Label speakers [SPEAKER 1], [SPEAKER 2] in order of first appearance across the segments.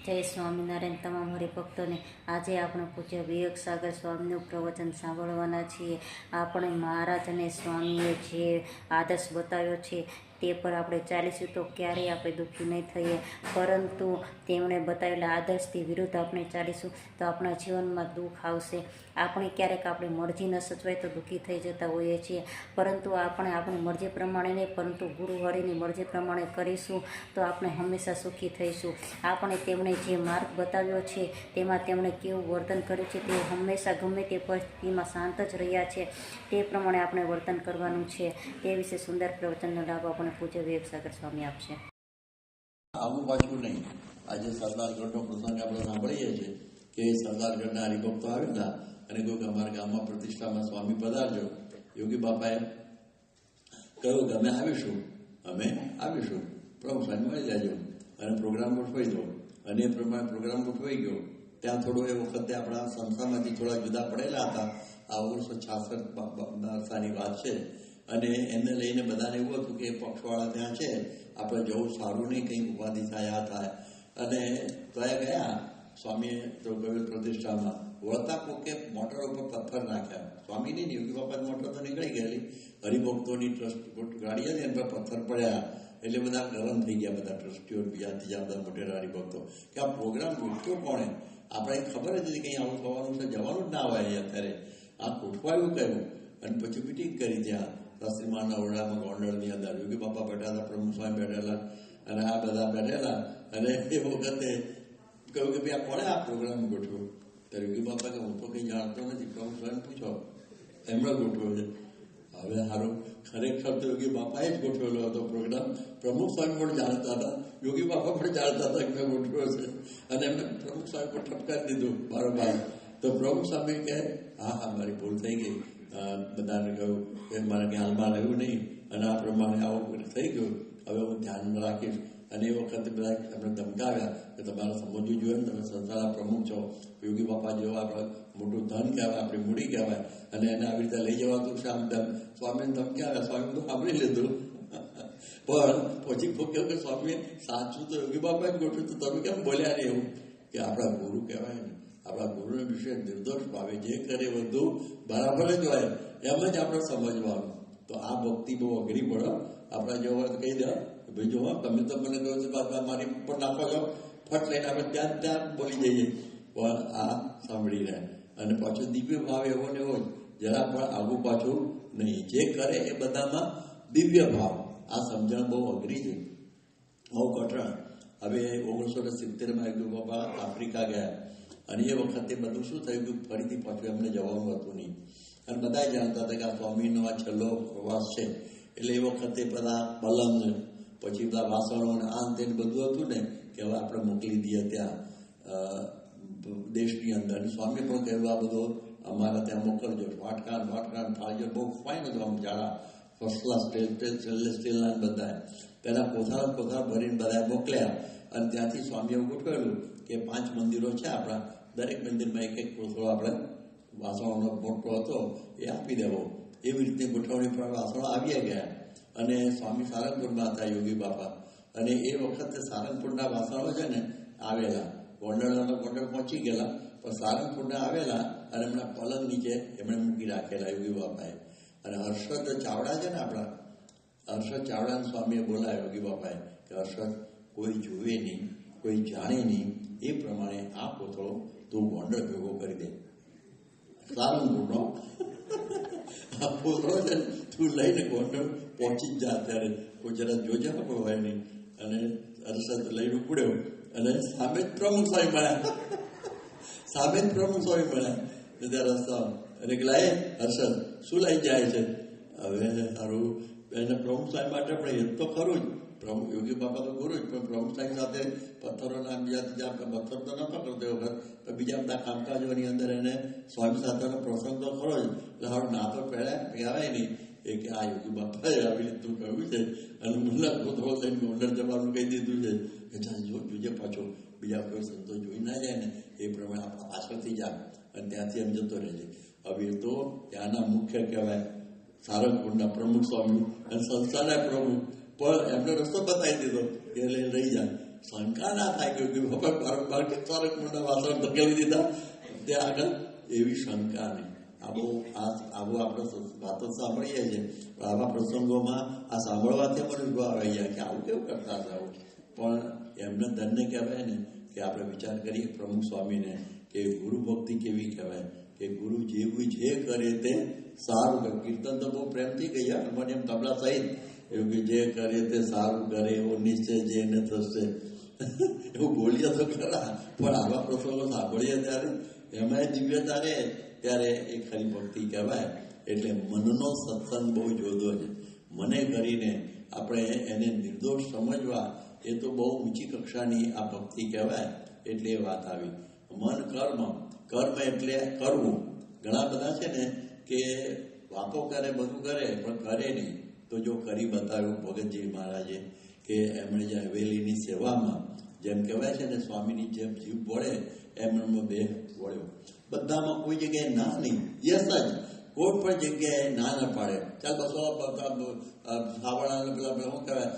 [SPEAKER 1] જય સ્વામિનારાયણ તમામ હરિભક્તોને આજે આપણે પૂજ્ય વિવેક સાગર સ્વામીનું પ્રવચન સાંભળવાના છીએ. આપણે મહારાજ અને સ્વામીએ જે આદર્શ બતાવ્યો છે તે પર આપણે ચાલીશું તો ક્યારેય આપણે દુઃખી નહીં થઈએ, પરંતુ તેમણે બતાવેલા આદર્શથી વિરુદ્ધ આપણે ચાલીશું તો આપણા જીવનમાં દુઃખ આવશે. આપણે ક્યારેક આપણી મરજી ન સચવાય તો દુઃખી થઈ જતા હોઈએ છીએ, પરંતુ આપણે આપણી મરજી પ્રમાણે નહીં પરંતુ ગુરુ હરિની મરજી પ્રમાણે કરીશું તો આપણે હંમેશા સુખી થઈશું. આપણે તેમણે જે માર્ગ બતાવ્યો છે તેમાં તેમણે કેવું વર્તન કર્યું છે, તેઓ હંમેશા ગમે તે પરિસ્થિતિમાં શાંત જ રહ્યા છે, તે પ્રમાણે આપણે વર્તન કરવાનું છે. તે વિશે સુંદર પ્રવચનનો લાભ આપણે પૂજ્ય વિવેક સાગર સ્વામી આપશે.
[SPEAKER 2] આવું પાછું નહીં. આજે સરદારગઢનો પ્રસંગ આપણે સાંભળીએ છીએ કે સરદારગઢના હરિભક્તો આવેલા અને કોઈ અમારા ગામમાં પ્રતિષ્ઠામાં સ્વામી પધારજો. યોગી બાપાએ કહ્યું કે અમે આવીશું, પ્રભુ સ્વામી મળી જાજો અને પ્રોગ્રામ ગોઠવાઈ દો. અને એ પ્રમાણે પ્રોગ્રામ ગોઠવાઈ ગયો. ત્યાં થોડો એ વખતે આપણા સંસ્થામાંથી થોડા જુદા પડેલા હતા. આ 1966 વાત છે. અને એને લઈને બધાને એવું હતું કે પક્ષવાળા ત્યાં છે, આપણે જવું સારું નહીં, કંઈક ઉપાધિ થાય આ થાય. અને ત્યાં ગયા સ્વામીએ તો ગવેલ પ્રતિષ્ઠામાં વળતા કોકે મોટર ઉપર પથ્થર નાખ્યા. સ્વામીની નહીં, યોગી બાપા મોટર તો નીકળી ગયેલી, હરિભક્તોની ટ્રસ્ટ ગાડી હતી એના પર પથ્થર પડ્યા. એટલે બધા ગરમ થઈ ગયા, બધા ટ્રસ્ટીઓ બીજા ત્રીજા બધા મોટેરા હરિભક્તો કે આ પ્રોગ્રામ ગોઠવ્યો કોણે? આપણે ખબર જ હતી કે અહીં આવું થવાનું છે, જવાનું જ ના આવે અત્યારે. આ ગોઠવાયું કયું? અને પછી મિટિંગ કરી ત્યાં શાસ્ત્રીમાના ઓરડામાં ગોંડલની અંદર યોગી બાપા બેઠા હતા, પ્રમુખ સ્વામી બેઠેલા અને આ બધા બેઠેલા. અને એ વખતે કહ્યું કે ભાઈ આ કોણે આ પ્રોગ્રામ ગોઠવ્યો? ત્યારે યોગી બાપા કે હું તો કંઈ જાણતો નથી, પ્રમુખ સ્વામી પૂછો, એમણે ગોઠવ્યો છે. હવે સારું, ખરેખર તો યોગી બાપાએ જ ગોઠવેલો હતો પ્રોગ્રામ. પ્રમુખ સ્વામી પણ જાણતા હતા, યોગી બાપા પણ જાણતા હતા કે મેં ગોઠવ્યો છે. અને એમને પ્રમુખ સ્વામી પણ ઠપકારી દીધું બારોબાર. તો પ્રમુખ સ્વામી કહે હા મારી ભૂલ થઈ ગઈ. બધાને કહ્યું કે મારે ક્યાં હાલમાં રહ્યું નહીં અને આ પ્રમાણે આવું થઈ ગયું, હવે હું ધ્યાનમાં રાખીશ. અને એ વખતે બધા એમને ધમકાવ્યા કે તમારે સમજવું જોઈએ ને, તમે સંસ્થાના પ્રમુખ છો, યોગી બાપા જેવા આપણે મોટું ધન કહેવાય, આપણી મૂડી કહેવાય, અને એને આવી રીતે લઈ જવાતું છે આમ તેમ. સ્વામીને ધમકાવ્યા, સ્વામી તો સાંભળી લીધું. પણ પછી કહ્યું કે સ્વામી સાચું તો યોગી બાપાએ ગોઠવ્યું, તો તમે કેમ બોલ્યા ને? એવું કે આપણા ગુરુ કહેવાય ને, આપણા ગુરુને વિશે નિર્દોષ ભાવે જે કરે બધું બરાબર જ હોય, એમ જ આપણે સમજવાનું. તો આ ભક્તિ બહુ અઘરી પડે. આપણા જેવો કહી દે ભાઈ જો તમે તો મને કહો છો બાપા મારી ઉપર નાખો છો, ફટ લઈને આપણે ત્યાં બોલી જઈએ. પણ આ સાંભળી રહે. અને પાછું દિવ્ય ભાવ એવો ને એવો જરા પણ આગું પાછું નહીં. જે કરે એ બધામાં દિવ્ય ભાવ. આ સમજણ બહુ અઘરી છે, બહુ કઠણ. હવે 1970માં એક બાપા આફ્રિકા ગયા અને એ વખતે બધું શું થયું કે ફરીથી પાછું એમને જવાનું હતું નહીં. અને બધા જાણતા હતા કે આ સ્વામીનો આ છેલ્લો પ્રવાસ છે. એટલે એ વખતે બધા પલંગ પછી બધા વાસણો અને આ તેને બધું હતું ને કે હવે આપણે મોકલી દઈએ ત્યાં દેશની અંદર. સ્વામી પણ કહ્યું આ બધું અમારા ત્યાં મોકલજો, વાટકાન થાળીઓ બહુ ફાઇન હતું, આમ જાડા ફર્સ્ટ ક્લાસ સ્ટીલના બધા તેના કોથળા ભરીને બધા મોકલ્યા. અને ત્યાંથી સ્વામીએ ગોઠવેલું કે 5 મંદિરો છે આપણા, દરેક મંદિરમાં એક કોથળો આપણે વાસણોનો મોટો હતો એ આપી દેવો. એવી રીતે ગોઠવણી પર વાસણો આવી ગયા. અને સ્વામી સારંગપુરમાં હતા યોગી બાપા, અને એ વખતે સારંગપુરના વાસણો છે ને આવેલા, ગોંડલ પહોંચી ગયેલા, પણ સારંગપુરના આવેલા અને એમના પલંગ નીચે એમણે મૂકી રાખેલા યોગી બાપાએ. અને હર્ષદ ચાવડા છે ને આપણા, હર્ષદ ચાવડાને સ્વામીએ બોલાવ્યા યોગી બાપાએ કે હર્ષદ કોઈ જુએ નહીં, કોઈ જાણે નહીં, એ પ્રમાણે આ કોથળો તું ગોંડલ ભેગો કરી દે. સારંગપુરનો આ કોથળો છે તું લઈને ગોંડલ પહોંચી જ જા, ત્યારે કોઈ જરા જોજે પણ હોય નહીં. અને હર્ષદ લઈને ઉપડ્યો અને સામે જ પ્રમુખ સ્વામી મળ્યા. ત્યારે રસ્તા અને લાય હર્ષદ શું લઈ જાય છે? હવે સારું એને પ્રમુખ સ્વામી માટે પણ એ તો ખરું જ, પ્રમુખ યોગી બાપા તો ગુરુ જ, પણ પ્રમુખ સ્વામી સાથે પથ્થરોના બીજા પથ્થર તો નતો કરતો એ વખત, પણ બીજા બધા કામકાજોની અંદર એને સ્વામી સાથેનો પ્રસંગ તો ખરો જ. એટલે સારું ના તો કહેવાય નહીં એ કે આ યોગી બાપાએ આવી રીતનું કહ્યું છે અને મુલ્લા કોથળો લઈને ગોંડલ જવાનું કહી દીધું છે કે ચાલ જોજે પાછો બીજા કોઈ સંતો જોઈ ના જાય ને એ પ્રમાણે આપણે પાછળથી જા અને ત્યાંથી એમ જતો રહેજે. હવે તો ત્યાંના મુખ્ય કહેવાય સારંગપુરના પ્રમુખ સ્વામી અને સંસ્થાના પ્રમુખ, પણ એમને રસ્તો બતાવી દીધો કે લઈ જા. શંકા ના થાય કે બાપા બાર કેટલા મોટા વાસણ ધકેલી દીધા તે આગળ, એવી શંકા નહીં. આવું આપણે વાતો સાંભળીએ છીએ, પણ આવા પ્રસંગોમાં આ સાંભળવાથી મને ઉભા રહી જાય કે આવું કેવું કરતા હતા. પણ એમને ધન્ય કહેવાય ને કે આપણે વિચાર કરીએ પ્રમુખ સ્વામીને કે ગુરુ ભક્તિ કેવી કહેવાય કે ગુરુ જેવું જે કરે તે સારું કરે. કીર્તન તો બહુ પ્રેમથી ગયા હાર્મોનિયમ તબલા સહિત એવું કે જે કરે તે સારું કરે એવો નિશ્ચય જેને થશે એવું બોલીએ તો ખરા, પણ આવા પ્રસંગો સાંભળીએ ત્યારે એમાં દિવ્યતા રહે ત્યારે એ ખરી ભક્તિ કહેવાય. એટલે મનનો સત્સંગ બહુ જોદો છે. મને કરીને આપણે એને નિર્દોષ સમજવા એ તો બહુ ઊંચી કક્ષાની આ ભક્તિ કહેવાય. એટલે એ વાત આવી. મન કર્મ એટલે કરવું. ઘણા બધા છે ને કે વાતો કરે બધું કરે પણ કરે નહીં. તો જો કરી બતાવ્યું ભગતજી મહારાજે કે એમણે જે હવેલીની સેવામાં જેમ કહેવાય છે ને સ્વામીની જેમ જીવ પડે એમ બે વળ્યો. બધામાં કોઈ જગ્યાએ ના નહીં, યસ જ. કોઈ પણ જગ્યાએ ના ન પાડે. ચાલ બસો સાવણા પેલા શું કહેવાય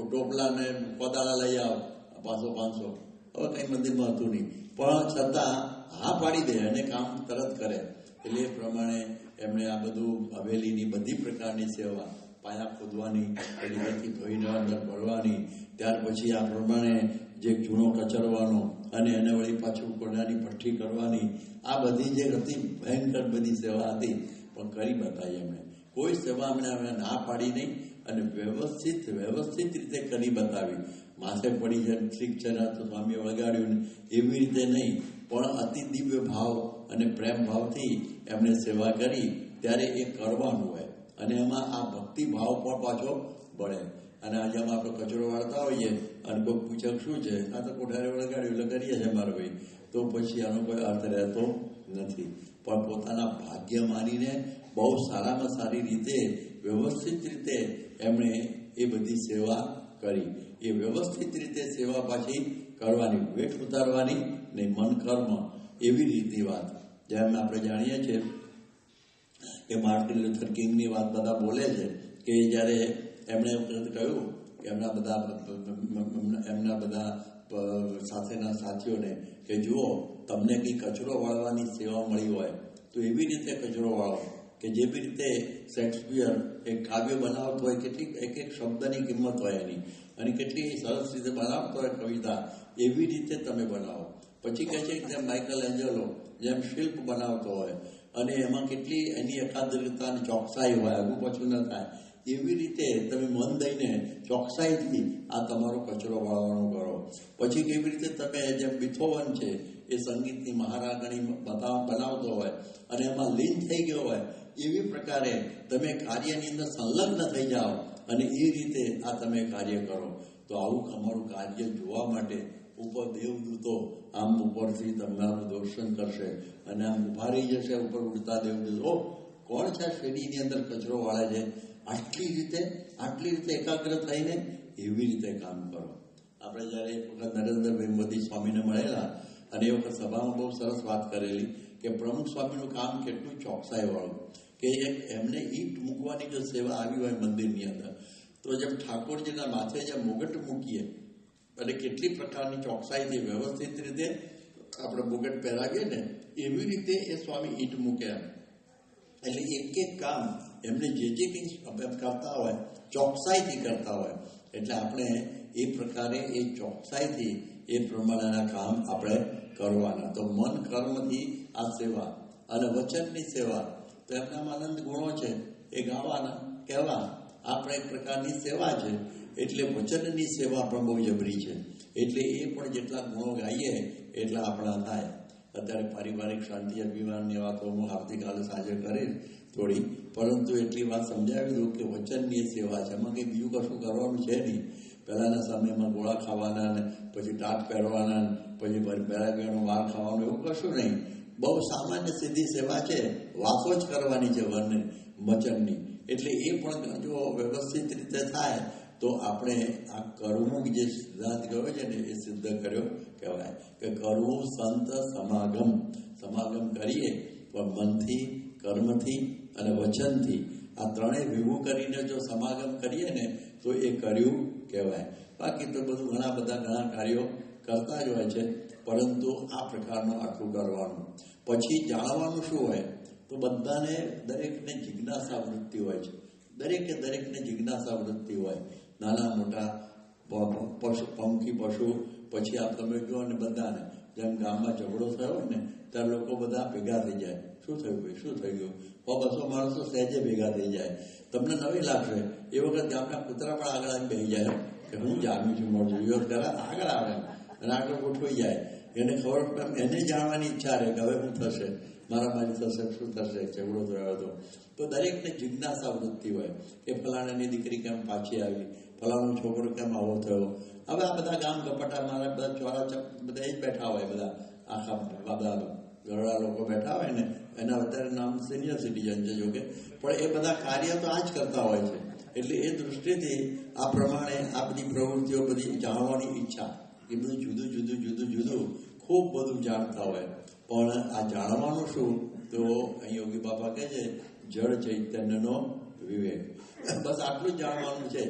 [SPEAKER 2] ટોપલા ને કોદાળા લઈ આવો 500. હવે કંઈ મંદિરમાં હતું નહીં, પણ છતાં હા પાડી દે અને કામ તરત કરે. એટલે એ પ્રમાણે એમણે આ બધું હવેલીની બધી પ્રકારની સેવા, પાયા ખોદવાની, એથી ધોઈને અંદર ભરવાની, ત્યાર પછી આ પ્રમાણે જે ચૂનો કચરવાનો અને એને વળી પાછું કોડાની ભઠ્ઠી કરવાની, આ બધી જે હતી ભયંકર બધી સેવા હતી, પણ કરી બતાવી એમણે. કોઈ સેવા એમણે ના પાડી નહીં અને વ્યવસ્થિત રીતે કરી બતાવી. માથે પડી છે ઠીક છે ને તો સ્વામીએ વળગાડ્યું ને એવી રીતે નહીં, પણ અતિ દિવ્ય ભાવ અને પ્રેમ ભાવથી એમણે સેવા કરી. ત્યારે એ કરવાનું હોય અને એમાં આ ભક્તિ ભાવ પણ પાછો પડે. અને આજે આપણે કચરો વાળતા હોઈએ અને કોઈ પૂછે શું છે, આ તો કોઠારે વળગાડ્યું એટલે કરીએ છીએ મારો ભાઈ, તો પછી આનો કોઈ અર્થ રહેતો નથી. પણ પોતાના ભાગ્ય માનીને બહુ સારામાં સારી રીતે વ્યવસ્થિત રીતે એમણે એ બધી સેવા કરી. એ વ્યવસ્થિત રીતે સેવા પાછી કરવાની, વેઠ ઉતારવાની નહીં, મન કર્મ એવી રીતની વાત. જેમ આપણે જાણીએ છીએ કે માર્ટિન લ્યુથર કિંગની વાત બધા બોલે છે કે જ્યારે એમણે કહ્યું કે એમના બધા સાથેના સાથીઓને કે જુઓ તમને કંઈ કચરો વાળવાની સેવા મળી હોય તો એવી રીતે કચરો વાળો કે જેવી રીતે શેક્સપિયર એક કાવ્ય બનાવતો હોય, કેટલી એક શબ્દની કિંમત હોય એની, અને કેટલી સરસ રીતે બનાવતો હોય કવિતા, એવી રીતે તમે બનાવો. પછી કહે છે કે જેમ માઇકલ એન્જલો જેમ શિલ્પ બનાવતો હોય અને એમાં કેટલી એની એકાગ્રતા અને ચોકસાઈ હોય, આગું પાછું ન થાય, એવી રીતે તમે મન દઈને ચોકસાઈથી આ તમારો કચરો વાળવાનો કરો. પછી કેવી રીતે તમે જેમ બિથોવન છે એ સંગીતની મહારાગણી બનાવતો હોય અને એમાં લીન થઈ ગયો હોય, એવી પ્રકારે તમે કાર્યની અંદર સંલગ્ન થઈ જાઓ અને એ રીતે આ તમે કાર્ય કરો. તો આવું અમારું કાર્ય જોવા માટે ઉપર દેવદૂતો આમ ઉપરથી તમારું દર્શન કરશે અને આમ ઉભા રહી જશે ઉપર ઉડતા દેવદૂતો, કોણ છે શેરીની અંદર કચરો વાળે છે, આટલી રીતે એકાગ્ર થઈને એવી રીતે કામ કરો. આપણે જ્યારે એક વખત નરેન્દ્રભાઈ મોદી સ્વામીને મળેલા અને એ વખત સભામાં બહુ સરસ વાત કરેલી કે પ્રમુખ સ્વામીનું કામ કેટલું ચોકસાઈવાળું, કે એમને ઈંટ મૂકવાની જો સેવા આવી હોય મંદિરની અંદર, તો જેમ ઠાકોરજીના માથે જેમ મુગટ મૂકીએ અને કેટલી પ્રકારની ચોકસાઈથી વ્યવસ્થિત રીતે આપણે મુગટ પહેરાવીએ ને, એવી રીતે એ સ્વામી ઈંટ મૂકે. એટલે એક કામ એમને જે કંઈ કરતા હોય ચોકસાઈથી કરતા હોય. એટલે આપણે એ પ્રકારે એ ચોકસાઈથી એ પ્રમાણેના કામ આપણે કરવાના. તો મન કર્મથી આ સેવા અને વચનની સેવા, તો એમનામાં આનંદ ગુણો છે એ ગાવાના કહેવા, આ પણ એક પ્રકારની સેવા છે. એટલે વચનની સેવા પણ બહુ જબરી છે. એટલે એ પણ જેટલા ગુણો ગાઈએ એટલા આપણા થાય. અત્યારે પારિવારિક શાંતિ અભિમાનની વાતો હું આવતીકાલે સાંજે કરીશ થોડી, પરંતુ એટલી વાત સમજાવી દઉં કે વચનની સેવા છે, એમાં કંઈ બીજું કશું કરવાનું છે નહીં. પહેલાંના સમયમાં ગોળા ખાવાના ને પછી ટાટ પહેરવાના ને પછી બેરાગીનો વાર ખાવાનું એવું કશું નહીં. બહુ સામાન્ય સીધી સેવા છે, વાતો જ કરવાની છે વચનની. એટલે એ પણ જો વ્યવસ્થિત રીતે થાય તો આપણે આ કરવું જે સિદ્ધાંત ગયો છે ને એ સિદ્ધ કર્યો કહેવાય કે કરવું સંત સમાગમ કરીએ પણ મનથી, કર્મથી અને વચનથી આ ત્રણેય ભેગું કરીને જો સમાગમ કરીએ ને તો એ કર્યું કહેવાય. બાકી તો બધું ઘણા કાર્યો કરતા જ હોય છે, પરંતુ આ પ્રકારનું આટલું કરવાનું. પછી જાણવાનું શું હોય તો બધાને દરેકને જિજ્ઞાસા વૃત્તિ હોય છે. દરેકને જિજ્ઞાસા વૃત્તિ હોય, નાના મોટા પંખી પશુ. પછી આ તમે જુઓ ને બધાને જેમ ગામમાં ઝઘડો થયો હોય ને ત્યારે લોકો બધા ભેગા થઈ જાય, શું થયું ભાઈ, શું થઈ ગયું, 100-200 માણસો સહેજે ભેગા થઈ જાય. તમને નવી લાગશે એ વખત ગામના કૂતરા પણ આગળ આવી બેસી જાય કે હું જામ્યું છું, મોડું વિરોધ કરે, આગળ આવે અને આગળ ગોઠવાઈ જાય. એને ખબર, એને જાણવાની ઈચ્છા રહે કે હવે શું થશે, મારામારી થશે, શું થશે, ઝઘડો થયો હતો. તો દરેકને જિજ્ઞાસા વૃત્તિ હોય કે ફલાણાની દીકરી કેમ પાછી આવી, ફલાણો છોકરો કેમ આવો થયો. હવે આ બધા ગામ ગપટા મારા બધા ચોરા બધા એ જ બેઠા હોય, બધા આખા બધા ઘરડા લોકો બેઠા હોય ને, એના અત્યારે નામ સિનિયર સિટીઝન છે જોકે, પણ એ બધા કાર્ય તો આ જ કરતા હોય છે. એટલે એ દૃષ્ટિથી આ પ્રમાણે આ બધી પ્રવૃત્તિઓ બધી જાણવાની ઈચ્છા, એ બધું જુદું ખૂબ બધું જાણતા હોય. પણ આ જાણવાનું શું, તો અહીં યોગી બાપા કહે છે જળ ચૈતન્યનો વિવેક. બસ આટલું જ જાણવાનું છે,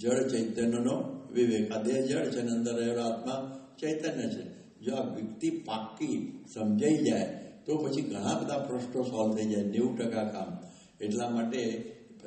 [SPEAKER 2] જળ ચૈતન્યનો વિવેક. આ દેહ જળ છે ને અંદર રહેલો આત્મા ચૈતન્ય છે. જો આ વ્યક્તિ પાક્કી સમજાઈ જાય તો પછી ઘણા બધા પ્રશ્નો સોલ્વ થઈ જાય, 90% કામ. એટલા માટે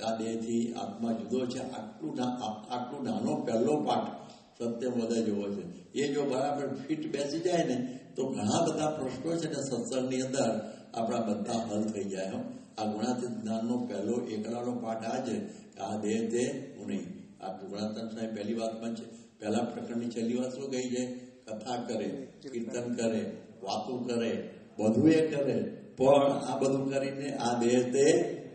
[SPEAKER 2] આ દેહથી આત્મા જુદો છે, આટલું નાનો પહેલો પાઠ સત્ય વધે જેવો છે. એ જો બરાબર ફિટ બેસી જાય ને તો ઘણા બધા પ્રશ્નો છે ને સત્સંગની અંદર આપણા બધા હલ થઈ જાય. આ ગુણાતીત જ્ઞાનનો પહેલો એકલાનો પાઠ આ છે કે આ દેહ તે હું નહીં. આ ગુણાતીત સાહેબ પહેલી વાતમાં છે, પહેલા પ્રકરણની છેલ્લી વાત શું કહી છે, કથા કરે, કીર્તન કરે, વાતો કરે, બધું એ કરે, પણ આ બધું કરીને આ દેહ તે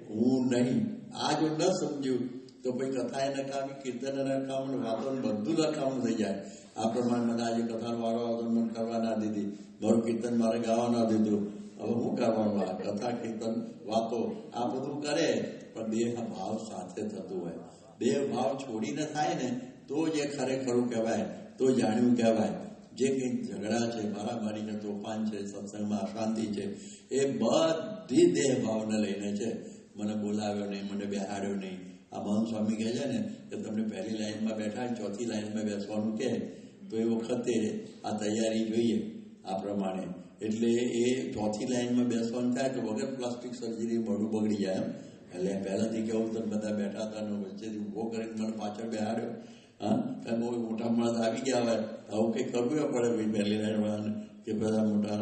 [SPEAKER 2] હું નહીં. આ જો ન સમજ્યું તો પછી કથા એ નકામી, કીર્તન એ નકામું, વાતો બધું નકામું થઈ જાય. આ પ્રમાણે મને આજે કથાનો વારો આવતો, મને કરવા ના દીધી, મારું કીર્તન મારે ગાવા ના દીધું, હવે હું કરવાનું? આ કથા કીર્તન વાતો આ બધું કરે પણ દેહ ભાવ સાથે થતું હોય. દેહ ભાવ છોડીને થાય ને તો જ એ ખરેખરું કહેવાય, તો જાણ્યું કહેવાય. જે કંઈક ઝઘડા છે, મારામારી છે, તોફાન છે, સત્સંગમાં અશાંતિ છે, એ બધી દેહ ભાવને લઈને છે. મને બોલાવ્યો નહીં, મને બેહાડ્યો નહીં. આ મહંત સ્વામી કહે છે ને કે તમને પહેલી લાઈનમાં બેઠા, ચોથી લાઈનમાં બેસવાનું કહે તો એ વખતે આ તૈયારી જોઈએ આ પ્રમાણે. એટલે એ ચોથી લાઈનમાં બેસવાનું થાય તો વગર પ્લાસ્ટિક સર્જરી મોઢું બગડી જાય. એટલે પહેલાંથી કેવું તો બધા બેઠા હતા ને વચ્ચેથી ઊભો કરીને મને પાછળ બેહાડ્યો. હા, કારણ બહુ મોટા માણસ આવી ગયા હોય, આવું કંઈ કરવું પડે ભાઈ પહેલી લાઈનવાળાને કે બધા મોટા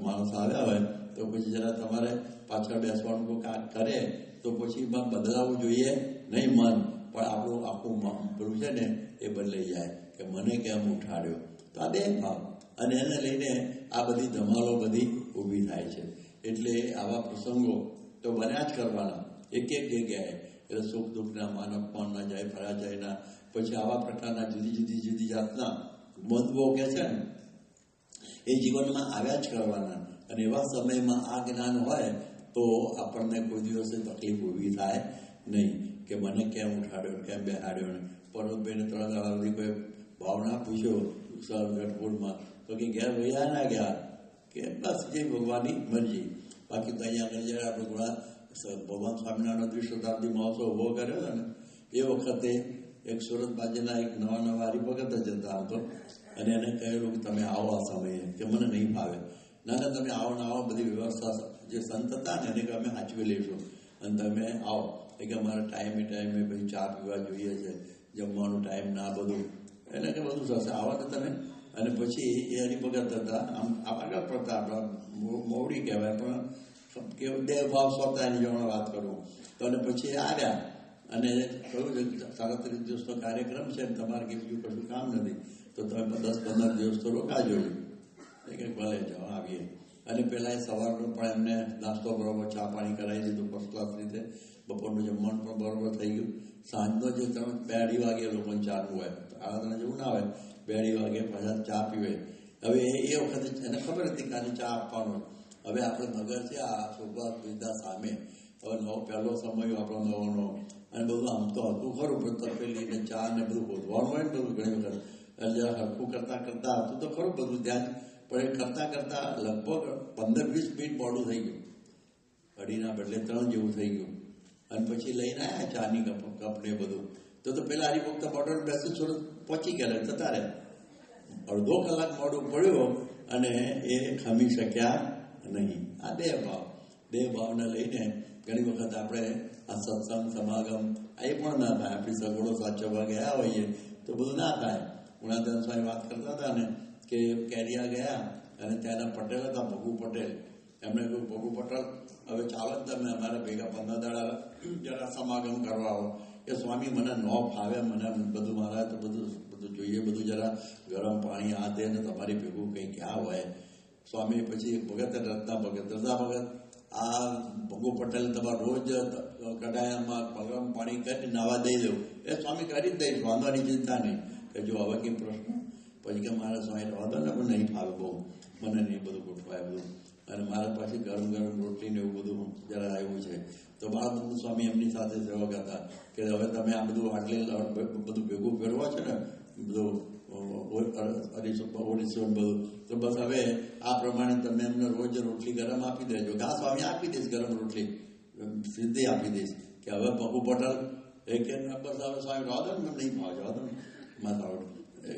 [SPEAKER 2] માણસ આવ્યા હોય તો પછી જરા તમારે પાછળ બેસવાનું કોઈ કામ કરે તો પછી બદલાવવું જોઈએ નહીં મન, પણ આપણું આખું પેલું છે ને એ બદલાઈ જાય કે મને કેમ ઉઠાડ્યો. તો આ દેહ ભાવ અને એને લઈને આ બધી ધમાલો બધી ઊભી થાય છે. એટલે આવા પ્રસંગો તો બન્યા જ કરવાના એક જગ્યાએ. એટલે સુખ દુઃખના, માન અપમાનના, જય પરાજયના, પછી આવા પ્રકારના જુદી જાતના બંધવો કે છે ને એ જીવનમાં આવ્યા જ કરવાના. અને એવા સમયમાં આ જ્ઞાન હોય તો આપણને કોઈ દિવસે તકલીફ ઊભી થાય નહીં કે મને કેમ ઉઠાડ્યો, કેમ બેહાડ્યો. પરોબેને 3 દાડા સુધી કોઈ ભાવના પૂછ્યો ગઢપુરમાં તો કે ઘેર વૈયા ના ગયા કે બસ જે ભગવાનની મરજી. બાકી તો અહીંયા આગળ જ્યારે આપણે ભગવાન સ્વામિનારાયણ 20 શતાબ્દી મહોત્સવ ઊભો કર્યો હતો ને એ વખતે એક સુરત બાજુના એક નવા હરિભગત જ જતા હતો અને એને કહેલું કે તમે આવો આ સમયે, કે મને નહીં ફાવે. ના તમે આવો ને આવો, બધી વ્યવસ્થા જે સંત હતા ને એને કે અમે સાચવી લઈશું અને તમે આવો. એ કે અમારે ટાઈમે પછી ચા પીવા જોઈએ છે, જમવાનું ટાઈમ ના બધું, એટલે કે બધું થશે, આવો તો તમે. અને પછી એ હરિભગત હતા, આમ આગળ પડતા આપણા મોવડી કહેવાય પણ કે દેહ ભાવ સ્વતાની જો વાત કરું તો. અને પછી આવ્યા અને કહ્યું છે 37 દિવસનો કાર્યક્રમ છે, તમારે કે બીજું કશું કામ નથી તો તમે 10-15 દિવસ તો રોકાજો. કે ભલે જાઓ આવીએ. અને પહેલાં એ સવારનો પણ એમને નાસ્તો બરોબર, ચા પાણી કરાવી દીધું ફર્સ્ટ ક્લાસ રીતે, બપોરનું જમવાનું પણ બરોબર થઈ ગયું. સાંજનો જે 2-2:30 વાગે લોકોને ચાલુ હોય, 3:30 જેવું ના હોય, 2:30 વાગે પાછા ચા પીવે. હવે એ વખતે એને ખબર હતી કે ચા આપવાનો. હવે આપણે નગર છે આ છોકરા વિદ્યા સામે, હવે પહેલો સમય આપણો નવો અને બધું આમ તો હતું ખરું, પણ તપેલી ને ચા ને બધું ગોધવાનું હોય ને બધું ઘણી વખત એટલે હરખું કરતાં હતું તો ખરું બધું ત્યાં જ. પણ એ કરતાં લગભગ 15-20 મિનિટ મોડું થઈ ગયું, 2:30 બદલે 3 જેવું થઈ ગયું. અને પછી લઈને આવ્યા ચાની કપ ને બધું. તો પેલા હરિભક્ત બોર્ડર બેસી સુરત પહોંચી ગયા, જતા રહ્યા. અડધો કલાક મોડું પડ્યો અને એ ખમી શક્યા નહીં. આ બે ભાવને લઈને ઘણી વખત આપણે આ સત્સંગ સમાગમ એ પણ ના થાય. આપણી સગવડો સાચવવા ગયા હોઈએ તો બધું ના થાય. ગુણાધન સ્વામી વાત કરતા હતા ને કે કેરિયા ગયા અને ત્યાંના પટેલ હતા, ભગુ પટેલ. એમણે કહ્યું, ભગુ પટેલ હવે ચાલો જ તમે અમારા ભેગા 15 દાડા જરા સમાગમ કરવા આવો. કે સ્વામી મને ન ફાવે, મને બધું મારા તો બધું જોઈએ, બધું જરા ગરમ પાણી આ દે ને તમારી ભેગું કંઈ ક્યાં હોય. સ્વામી પછી ભગત રત્ના ભગત આ ભગુ પટેલ તમારે રોજ કડાયામાં ગરમ પાણી કરી નાવા દઈ દઉં. એ સ્વામી કરી જ દઈશ, વાંધવાની ચિંતા નહીં. કે જો હવે કંઈ પ્રશ્ન પછી કે મારા સ્વામી વાંધો ને પણ નહીં ફાવે બહુ, મને નહીં બધું ગોઠવાય બધું. અને મારા પાસે ગરમ રોટલી ને એવું બધું જરા આવ્યું છે. તો બાળબંધુ સ્વામી એમની સાથે સેવક હતા કે હવે તમે આ બધું આટલી બધું ભેગું ફેરવો છે ને બધું ઓડિસો બધું, તો બસ હવે આ પ્રમાણે તમે એમને રોજ રોટલી ગરમ આપી દેજો. હા સ્વામી આપી દઈશ, ગરમ રોટલી સીધી આપી દઈશ. કે હવે ભગુ પટેલ એ કે બસ હવે સ્વામી રાધો ને નહીં ભાવ જાવ ને માથા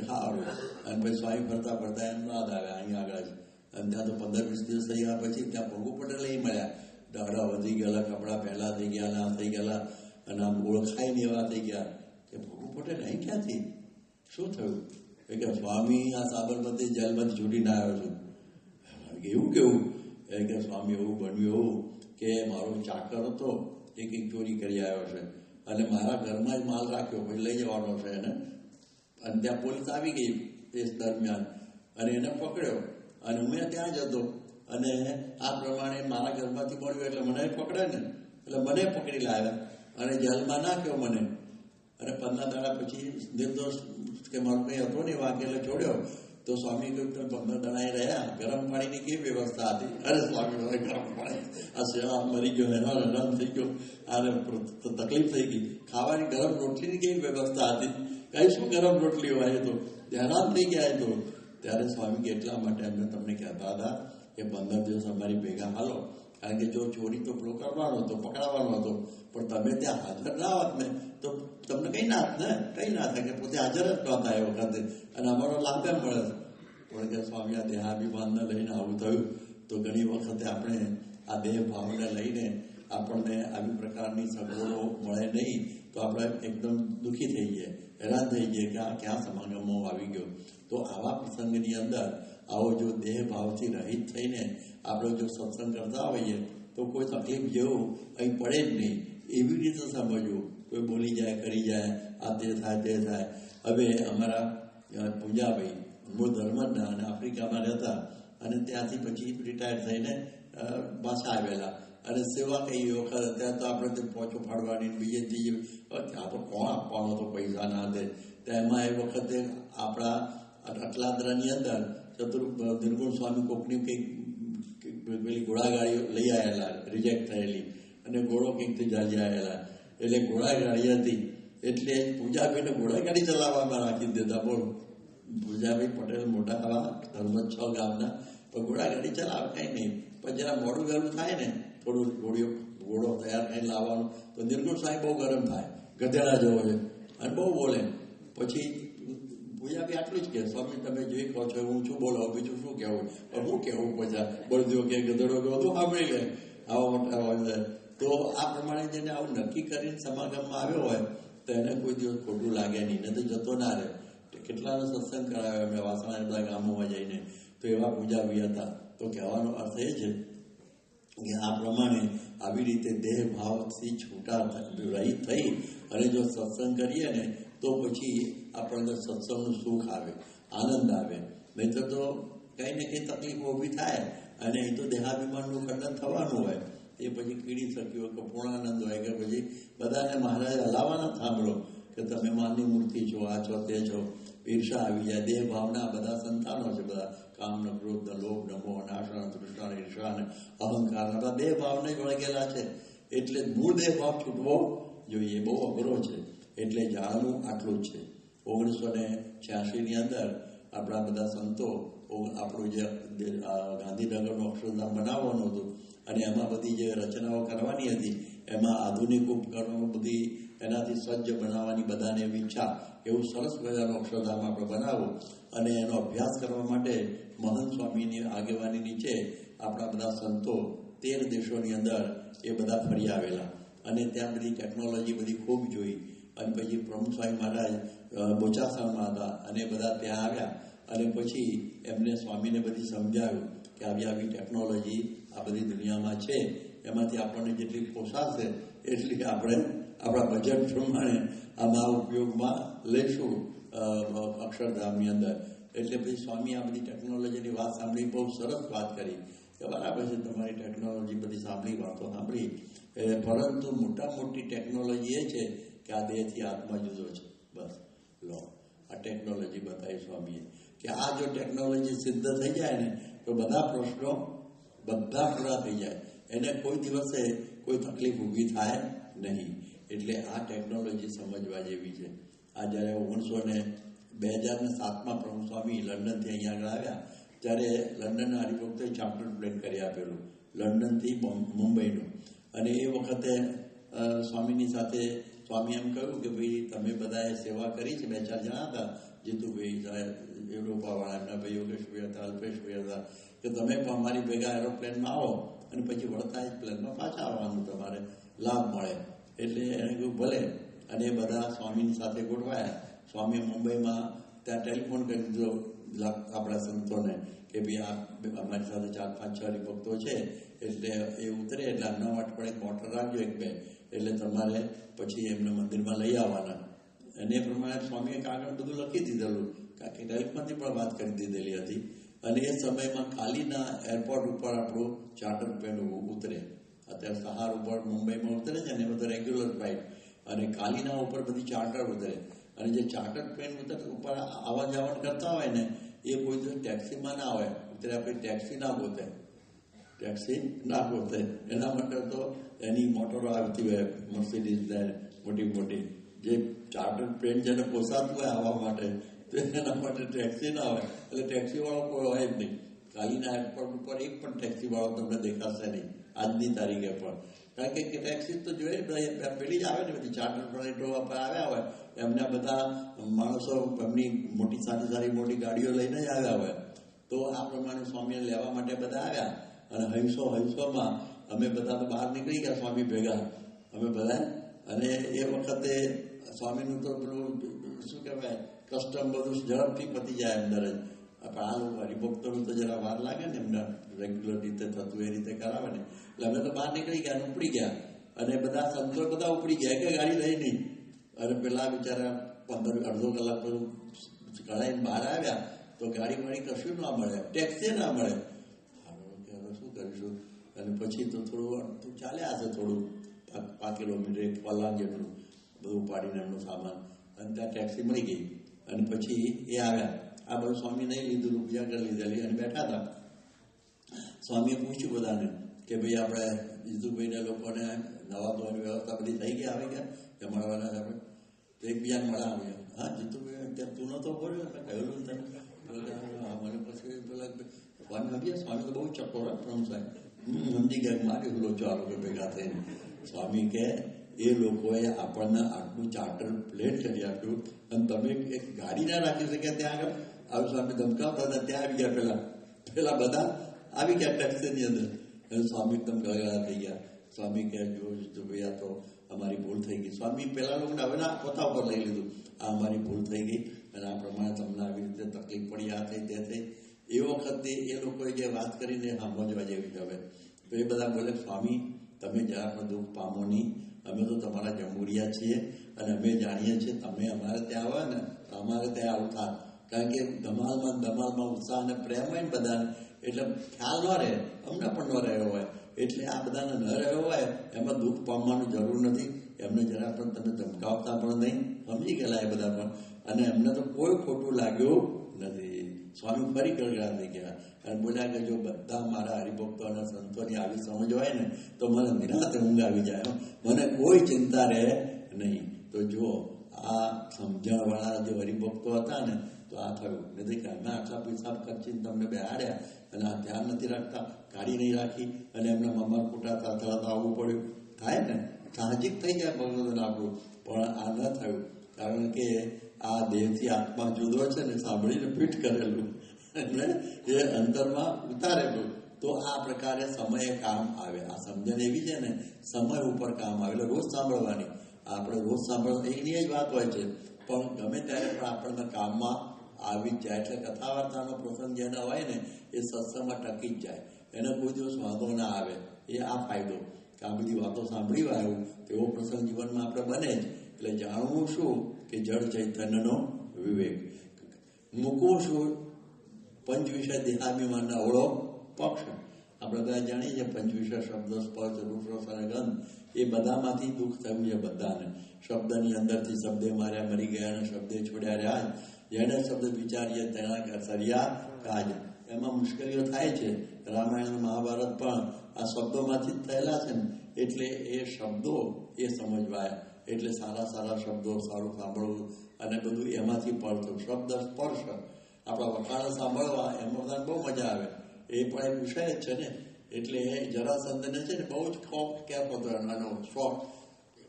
[SPEAKER 2] હા આવડે. અને પછી સ્વામી ફરતા ફરતા એમ રાત આવ્યા અહીંયા આગળ જ. અને ત્યાં તો 15-20 દિવસ થઈ ગયા પછી ત્યાં ભગુ પટેલ એ મળ્યા. દાડા વધી ગયેલા, કપડાં પહેલા થઈ ગયા, ના થઈ ગયેલા અને આમ ઓળખાય ને એવા થઈ ગયા. કે ભગુ પટેલ અહીં ક્યાંથી, શું થયું? કે સ્વામી આ સાબરમતી જેલમાંથી છૂટીને આવ્યો છું. એવું કેવું? કે સ્વામી એવું બન્યું એવું કે મારો ચાકર હતો એ કંઈક ચોરી કરી આવ્યો છે અને મારા ઘરમાં જ માલ રાખ્યો, પછી લઈ જવાનો છે એને. અને ત્યાં પોલીસ આવી ગઈ એ દરમિયાન અને એને પકડ્યો અને હું ત્યાં જ હતો. અને આ પ્રમાણે મારા ઘરમાંથી મળ્યું એટલે મને પકડે ને, એટલે મને પકડી લાવ્યા અને જેલમાં નાખ્યો મને. અને 15 દાડા પછી નિર્દોષ કે મારો કંઈ હતો ને વાંકે એટલે છોડ્યો. તો સ્વામી કહ્યું, 15 દાડા રહ્યા, ગરમ પાણીની કેવી વ્યવસ્થા હતી? અરે સ્વામી ગરમ પાણી, આ સેવા મરી ગયો, હેરાન થઈ ગયો, આને તકલીફ થઈ ગઈ. ખાવાની ગરમ રોટલીની કેવી વ્યવસ્થા હતી? કઈ શું ગરમ રોટલી હોય? તો હેરાન થઈ ગયા. તો ત્યારે સ્વામી કે એટલા માટે અમને તમને કહેતા હતા કે 15 દિવસ અમારી ભેગા હાલો, કારણ કે જો ચોરી તો પેલો કરવાનો હતો, પકડાવાનો હતો, પણ તમે ત્યાં હાજર ના હોત ને તો તમને કંઈ ના થાય કે પોતે હાજર જ નહોતા એ વખતે અને અમારો લાભ એમ મળે. પણ કે સ્વામી આ દેહાભિમાનને લઈને આવું થયું. તો ઘણી વખતે આપણે આ દેહ ભાવને લઈને આપણને આવી પ્રકારની સગવડો મળે નહીં તો આપણે એકદમ દુઃખી થઈ જઈએ, હેરાન થઈ જઈએ કે આ ક્યાં સમાગમમાં આવી ગયો. તો આવા પ્રસંગની અંદર આવો જો દેહ ભાવથી રહિત થઈને આપણે જો સત્સંગ કરતા હોઈએ તો કોઈ તકલીફ જેવું અહીં પડે જ નહીં. એવી રીતે સમજવું, કોઈ બોલી જાય, કરી જાય, આ તે થાય તે થાય. હવે અમારા પૂજાભાઈ મૂળ ધર્મના અને આફ્રિકામાં રહેતા અને ત્યાંથી પછી રિટાયર થઈને પાછા આવેલા અને સેવા કઈ વખત ત્યાં તો આપણે તે પહોંચો ફાડવાની બીજે ત્રીજે ત્યાં તો કોણ આપવાનો તો પૈસા ના દે. તેમાં એ વખતે આપણા અટલાદરાની અંદર નિર્ગુણ સ્વામી કોકની કંઈક પેલી ઘોડાગાડીઓ લઈ આવેલા રિજેક્ટ થયેલી અને ઘોડો કંઈકથી જાજી આવેલા એટલે ઘોડાગાડી હતી એટલે પૂજાભાઈને ઘોડાગાડી ચલાવવામાં રાખી દેતા. બોલો, પૂજાભાઈ પટેલ મોટા આવા ધર્મ 6 ગામના, પણ ઘોડાગાડી ચલાવે કંઈ નહીં. પણ જરા મોડું વહેલું થાય ને થોડું ઘોડો તૈયાર થઈને લાવવાનો તો નિર્ગુણ સાહેબ બહુ ગરમ થાય, ગધેડા જેવો છે અને બહુ બોલે. પછી પૂજાભાઈ આટલું જ કે સ્વામી તમે જે કહો છો હું શું બોલો, બીજું શું કહેવું? પણ હું કહેવું પછી બોલજો કે ગધેડો કે બધું સાંભળી લે આવા મોટા હોય. તો આ પ્રમાણે જેને આવું નક્કી કરીને સમાગમમાં આવ્યો હોય તો એને કોઈ દિવસ ખોટું લાગે નહીં, ને તો જતો ના રહે. કેટલાનો સત્સંગ કરાવ્યો એમને વાસણા બધા ગામોમાં જઈને, તો એવા પૂજાભાઈ હતા. તો કહેવાનો અર્થ એ છે કે આ પ્રમાણે આવી રીતે દેહ ભાવથી છૂટા રહિત થઈ અને જો સત્સંગ કરીએ ને તો પછી આપણને સત્સંગનું સુખ આવે, આનંદ આવે. નહીં તો કંઈ ને કંઈ તકલીફો ઊભી થાય અને એ તો દેહાભિમાનનું ખંડન થવાનું હોય. એ પછી કીડી શક્યો કે પૂર્ણાનંદ હોય કે પછી બધાને મહારાજ હલાવવાના સાંભળો કે તમે માનની મૂર્તિ છો, આ છો, તે છો. ઈર્ષા આવી જાય. દેહ ભાવના બધા સંતાનો છે, બધા કામ ને ક્રોધ ને લોભ ને મોહ ને આશા તૃષ્ણા ને ઈર્ષા ને અહંકાર બધા દેહ ભાવને જ વળગેલા છે. એટલે મૂળ દેહ ભાવ છૂટવો જોઈએ, બહુ અઘરો છે. એટલે જાણવું આટલું જ છે. 1986ની અંદર આપણા બધા સંતો આપણું જે ગાંધીનગરનું અક્ષરધામ બનાવવાનું હતું અને એમાં બધી જે રચનાઓ કરવાની હતી એમાં આધુનિક ઉપકરણો બધી એનાથી સજ્જ બનાવવાની બધાને એવી ઈચ્છા, એવું સરસ મજાનું અક્ષરધામ આપણે બનાવવું અને એનો અભ્યાસ કરવા માટે મહંત સ્વામીની આગેવાની નીચે આપણા બધા સંતો 13 દેશોની અંદર એ બધા ફરી આવેલા અને ત્યાં બધી ટેકનોલોજી બધી ખૂબ જોઈ. અને પછી પ્રમુખ સ્વામી મહારાજ બોચાસણમાં હતા અને બધા ત્યાં આવ્યા અને પછી એમને સ્વામીને બધી સમજાવ્યું કે આવી આવી ટેકનોલોજી આ બધી દુનિયામાં છે, એમાંથી આપણને જેટલી પોસાશે એટલી આપણે આપણા બજેટ પ્રમાણે આમાં ઉપયોગમાં લઈશું અક્ષરધામની અંદર. એટલે પછી સ્વામી આ બધી ટેકનોલોજીની વાત સાંભળી, બહુ સરસ વાત કરી કે બરાબર છે તમારી ટેકનોલોજી બધી સાંભળી, વાતો સાંભળી, પરંતુ મોટી ટેકનોલોજી એ છે કે આ દેહથી આત્મા જુદો છે. બસ લો આ ટેકનોલોજી બતાવી સ્વામીએ કે આ જો ટેકનોલોજી સિદ્ધ થઈ જાય ને તો બધા પ્રશ્નો બધા પૂરા થઈ જાય, એને કોઈ દિવસે કોઈ તકલીફ ઊભી થાય નહીં. એટલે આ ટેકનોલોજી સમજવા જેવી છે. આ જ્યારે 2007માં પ્રમુખ સ્વામી લંડનથી અહીંયા આગળ આવ્યા ત્યારે લંડનના હરિભક્તોએ ચાર્ટર પ્લેન કરી આપેલું લંડનથી મુંબઈનું. અને એ વખતે સ્વામીની સાથે સ્વામી એમ કહ્યું કે ભાઈ તમે બધાએ સેવા કરી છે, 2-4 જણા હતા, જીતુભાઈ સાહેબ, યુરોપાવાળા એમના ભાઈ યોગેશભાઈ હતા, અલ્પેશભાઈ હતા, કે તમે પણ અમારી ભેગા એરોપ્લેનમાં આવો અને પછી વળતા જ પ્લેનમાં પાછા આવવાનું, તમારે લાભ મળે. એટલે એને કહ્યું ભલે. અને એ બધા સ્વામીની સાથે ગોઠવાયા. સ્વામીએ મુંબઈમાં ત્યાં ટેલિફોન કરી દીધો આપણા સંતોને કે ભાઈ આ અમારી સાથે 4-5-6 હરિભક્તો છે, એટલે એ ઉતરે એટલે એમના માટે પણ એક મોટર રાખજો 1-2, એટલે તમારે પછી એમને મંદિરમાં લઈ આવવાના. અને એ પ્રમાણે સ્વામીએ કાગળ બધું લખી દીધેલું, કારણ કે ટેલિફોનથી પણ વાત કરી દીધેલી હતી. અને એ સમયમાં કાલીના એરપોર્ટ ઉપર આપણું ચાર્ટર પ્લેન ઉતરે. અત્યારે સહાર ઉપર મુંબઈમાં ઉતરે છે ને એ બધું રેગ્યુલર ફ્લાઇટ, અને કાલીના ઉપર બધી ચાર્ટર ઉતરે. અને જે ચાર્ટર પ્લેન ઉપર આવવા જવાનું કરતા હોય ને એ કોઈ દિવસ ટેક્સીમાં ના હોય. અત્યારે આપણે ટેક્સી ના ગોતે, એના માટે તો એની મોટરો આવતી હોય, મર્સિડીઝ મોટી જે ચાર્ટર પ્લેન જેને પોસાતું હોય આવવા માટે, તો એના માટે ટેક્સી ના હોય. એટલે ટેક્સીવાળો કોઈ હોય જ નહીં. કાલીના એરપોર્ટ ઉપર એક પણ ટેક્સીવાળો તમને દેખાશે નહીં આજની તારીખે પણ. કારણ કે ટેક્સી તો જોઈએ પેલી જ આવે ને બધી ચાર્ટર ફ્લાઇટો પર આવ્યા હોય, એમના બધા માણસો એમની મોટી સારી મોટી ગાડીઓ લઈને જ આવ્યા હોય. તો આ પ્રમાણે સ્વામીને લેવા માટે બધા આવ્યા અને હૈસોમાં અમે બધા તો બહાર નીકળી ગયા સ્વામી ભેગા અમે બધા. અને એ વખતે સ્વામીનું તો પેલું શું કહેવાય કસ્ટમ બધું ઝડપથી પતી જાય અંદર જ. પણ આ લોકો હરિભક્તોનું તો જરા વાર લાગે ને, એમના રેગ્યુલર રીતે થતું એ રીતે કરાવે ને. એટલે અમે તો બહાર નીકળી ગયા અને ઉપડી ગયા, અને બધા સંતો બધા ઉપડી ગયા કે ગાડી લઈ નહીં. અને પેલા બિચારા 15-અડધો કલાક બધું કઢાઈને બહાર આવ્યા તો ગાડી કશું ના મળે, ટેક્સી ના મળે. શું કરીશું? અને પછી તો થોડું ચાલ્યા હશે, થોડું 5 કિલોમીટર 1 કલાક જેટલું બધું ઉપાડીને એમનો સામાન, અને ત્યાં ટેક્સી મળી ગઈ. અને પછી એ આવ્યા. આ બધું સ્વામી નહીં લીધું, રૂપિયા કરી લીધેલી અને બેઠા હતા. સ્વામીએ પૂછ્યું બધાને કે ભાઈ આપણે જીતુભાઈને લોકોને નવા ધોવાની વ્યવસ્થા બધી થઈ ગઈ, આવી ગયા કે મળવાના આપણે? તો એકબીજાને મળવા આવ્યા. હા જીતુભાઈ ત્યાં તું નહોતો બોલ્યો, મેં કહેલું તને. મને પછી પેલા સ્વામી સમજ્યા. સ્વામી તો બહુ ચક્કોર પ્રમ સાહેબ સમજી ગયા, મારી લોચો આ લોકો ભેગા થઈને. સ્વામી કે એ લોકોએ આપણને આટલું ચાર્ટર પ્લેન કરી આપ્યું અને તમે એક ગાડી ના રાખી શકે ત્યાં આગળ? આવી સ્વામી ધમકાવતા હતા. ત્યાં આવી ગયા પેલા બધા આવી ગયા ટેક્સીની અંદર. અને સ્વામી એકદમ ગળગળા થઈ ગયા. સ્વામી કહે જો ભાઈ આ તો અમારી ભૂલ થઈ ગઈ. સ્વામી પેલા લોકોને હવે ના પોતા ઉપર લઈ લીધું, આ અમારી ભૂલ થઈ ગઈ અને આ પ્રમાણે તમને આવી રીતે તકલીફ પડી, આ થઈ તે થઈ. એ વખતે એ લોકોએ જે વાત કરીને સમજવા જેવી હવે તો એ બધા બોલે સ્વામી તમે જરા પણ દુઃખ પામો નહીં, અમે તો તમારા જમુરિયા છીએ અને અમે જાણીએ છીએ તમે અમારે ત્યાં આવે ને તો અમારે ત્યાં આવું થાય. કારણ કે ધમાલમાં ઉત્સાહ અને પ્રેમ હોય ને બધાને, એટલે ખ્યાલ ન રહે, અમને પણ ન રહ્યો હોય. એટલે આ બધાને ન રહ્યો હોય એમાં દુઃખ પામવાની જરૂર નથી. એમને જરા પણ તમે ધમકાવતા પણ નહીં, સમજી ગયેલા એ બધા પણ. અને એમને તો કોઈ ખોટું લાગ્યું નથી. સ્વામી ફરી ગળગળા થઈ ગયા અને બોલ્યા કે જો બધા મારા હરિભક્તો અને સંતોની આવી સમજ હોય ને તો મને નિરાંતે ઊંઘ આવી જાય, મને કોઈ ચિંતા રહે નહીં. તો જો આ સમજણવાળા જે હરિભક્તો હતા ને તો આ થયું. નથી કે અમે આટલા પૈસા ખર્ચીને તમને બેહાડ્યા અને આ ધ્યાન નથી રાખતા, ગાડી નહીં રાખી અને એમને મમ્મા કુટાતા થતા આવવું પડ્યું થાય ને. સાહજિક થઈ જાય ભગવદન આપણું, પણ આ ન થયું, કારણ કે આ દેહથી આત્મા જુદો છે ને સાંભળીને ફિટ કરેલું એટલે એ અંતરમાં ઉતારેલું. તો આ પ્રકારે સમયે કામ આવે. આ સમજણ એવી છે ને, સમય ઉપર કામ આવે. એટલે રોજ સાંભળવાની, આપણે રોજ સાંભળવા એની જ વાત હોય છે, પણ ગમે ત્યારે પણ આપણને કામમાં આવી જ જાય. એટલે કથા વાર્તાનો પ્રસંગ જેને હોય ને એ સત્સંગમાં ટકી જ જાય, એને કોઈ દિવસ વાંધો ના આવે. એ આ ફાયદો કે આ બધી વાતો સાંભળી આવ્યું તેવો પ્રસંગ જીવનમાં આપણે બને જ. એટલે જાણવું શું કે જળ ચૈતન્યનો વિવેક, મૂકવું શું પંચ વિષય દેહાભિમાનના ઓળો પક્ષ. આપણે બધા જાણીએ છીએ પંચ વિષય શબ્દ, સ્પર્શ, રૂપ, રસ અને ગંધ, એ બધામાંથી દુઃખ થયું છે બધાને. શબ્દની અંદરથી શબ્દે માર્યા મરી ગયા અને શબ્દે છોડ્યા રહ્યા, જેને શબ્દ વિચારીએ તેના સરિયા કાજ. એમાં મુશ્કેલીઓ થાય છે. રામાયણ મહાભારત પણ આ શબ્દોમાંથી જ થયેલા છે ને, એટલે એ શબ્દો એ સમજવાય. એટલે સારા સારા શબ્દો, સારું સાંભળવું અને બધું એમાંથી પડતું. શબ્દ સ્પર્શ આપણા વખાણ સાંભળવા એમાં બધાને બહુ મજા આવે. એ પણ એક વિષય જ છે ને. એટલે જરાસંધને છે ને બહુ જ કેપ હતો એનો શોખ.